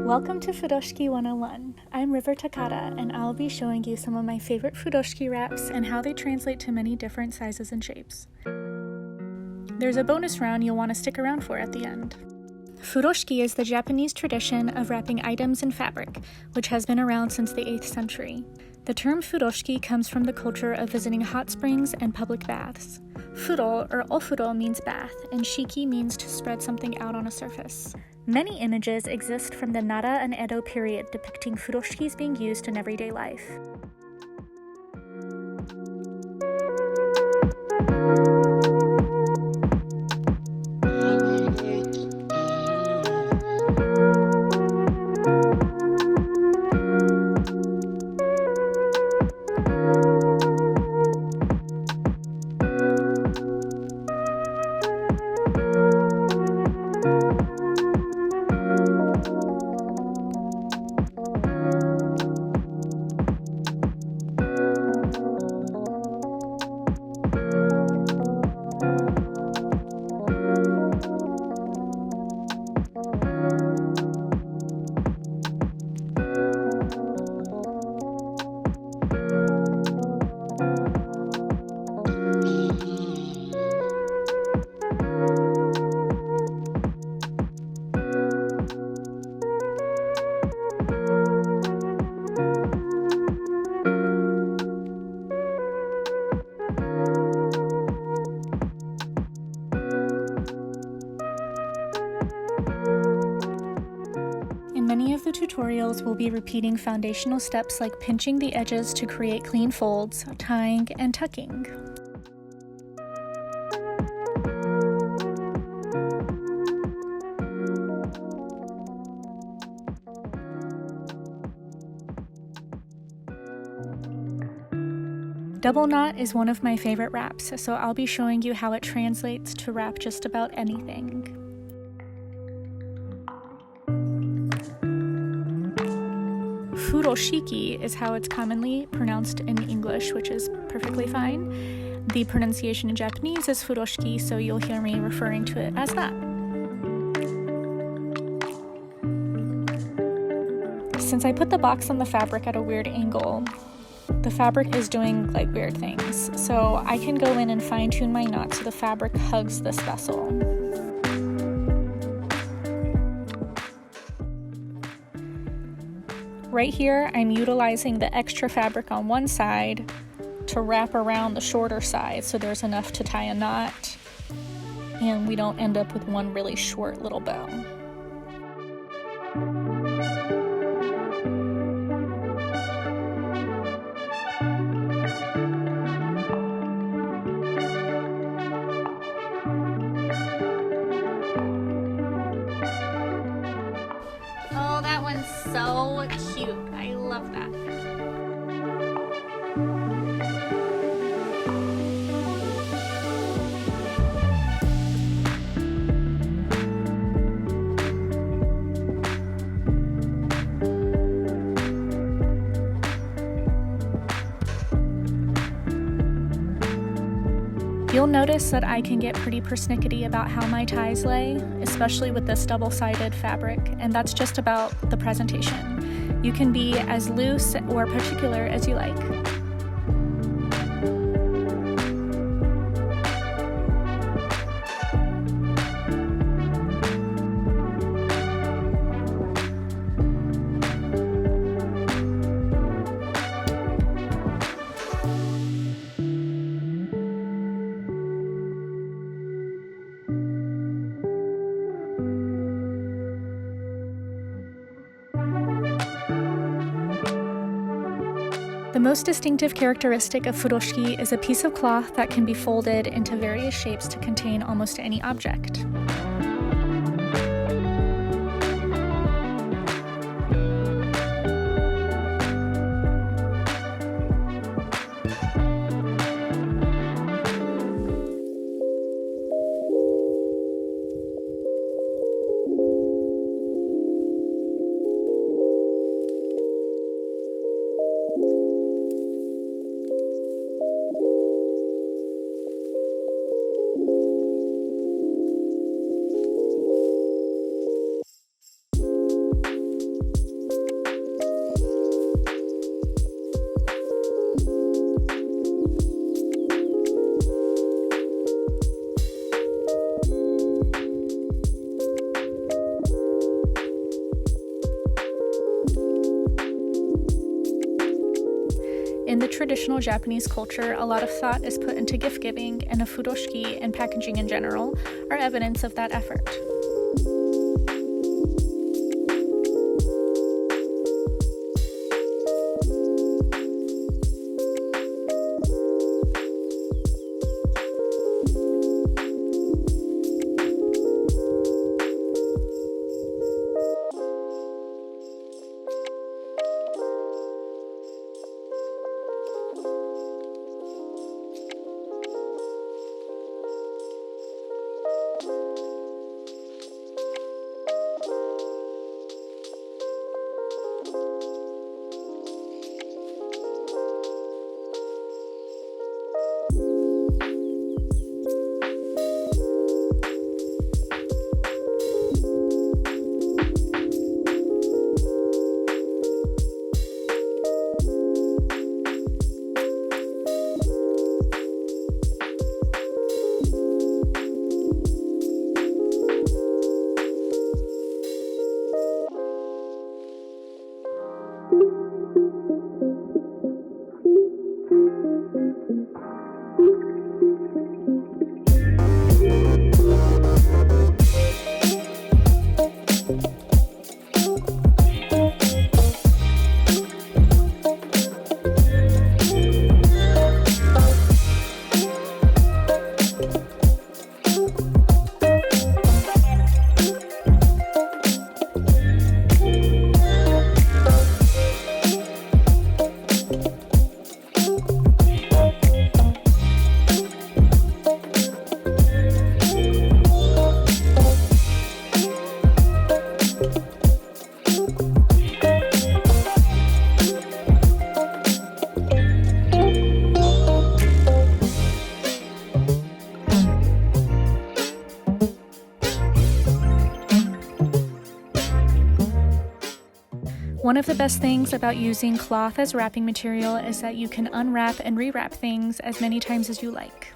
Welcome to Furoshiki 101. I'm Takada, and I'll be showing you some of my favorite Furoshiki wraps and how they translate to many different sizes and shapes. There's a bonus round you'll want to stick around for at the end. Furoshiki is the Japanese tradition of wrapping items in fabric, which has been around since the 8th century. The term Furoshiki comes from the culture of visiting hot springs and public baths. Furo or ofuro means bath, and shiki means to spread something out on a surface. Many images exist from the Nara and Edo period depicting furoshikis being used in everyday life. In many of the tutorials, we'll be repeating foundational steps like pinching the edges to create clean folds, tying, and tucking. Double knot is one of my favorite wraps, so I'll be showing you how it translates to wrap just about anything. Furoshiki is how it's commonly pronounced in English, which is perfectly fine. The pronunciation in Japanese is Furoshiki, so you'll hear me referring to it as that. Since I put the box on the fabric at a weird angle, the fabric is doing like weird things, so I can go in and fine-tune my knot so the fabric hugs this vessel. Right here, I'm utilizing the extra fabric on one side to wrap around the shorter side so there's enough to tie a knot and we don't end up with one really short little bow. Oh, that one's so cute. I love that. You'll notice that I can get pretty persnickety about how my ties lay, especially with this double-sided fabric, and that's just about the presentation. You can be as loose or particular as you like. The most distinctive characteristic of furoshiki is a piece of cloth that can be folded into various shapes to contain almost any object. In the traditional Japanese culture, a lot of thought is put into gift giving, and a furoshiki and packaging in general are evidence of that effort. One of the best things about using cloth as wrapping material is that you can unwrap and rewrap things as many times as you like.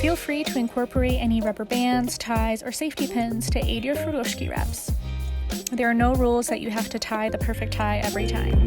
Feel free to incorporate any rubber bands, ties, or safety pins to aid your furoshiki wraps. There are no rules that you have to tie the perfect tie every time.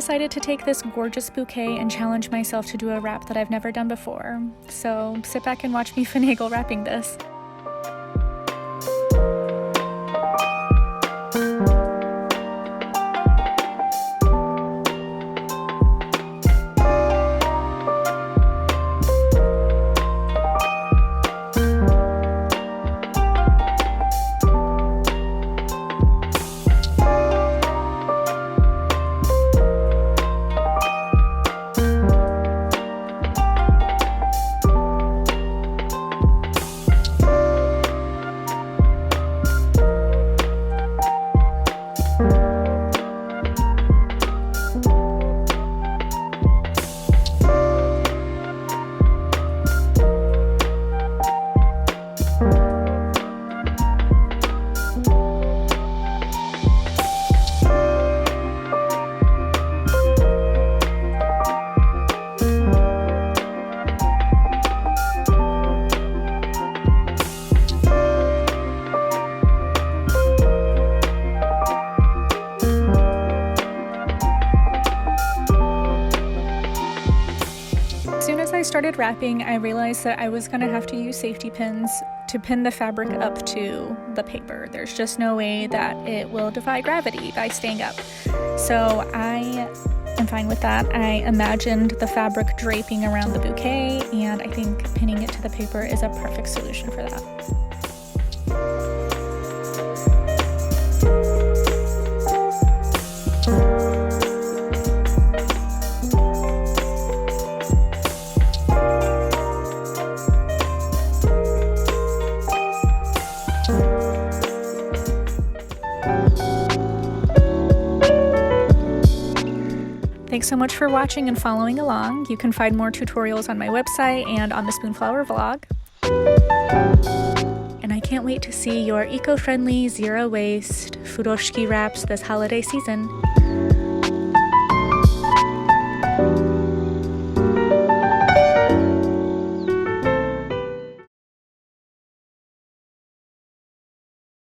decided to take this gorgeous bouquet and challenge myself to do a wrap that I've never done before. So sit back and watch me finagle wrapping this. I started wrapping, I realized that I was going to have to use safety pins to pin the fabric up to the paper. There's just no way that it will defy gravity by staying up. So I am fine with that. I imagined the fabric draping around the bouquet, and I think pinning it to the paper is a perfect solution for that. Thanks so much for watching and following along. You can find more tutorials on my website and on the Spoonflower vlog. And I can't wait to see your eco-friendly, zero-waste furoshiki wraps this holiday season.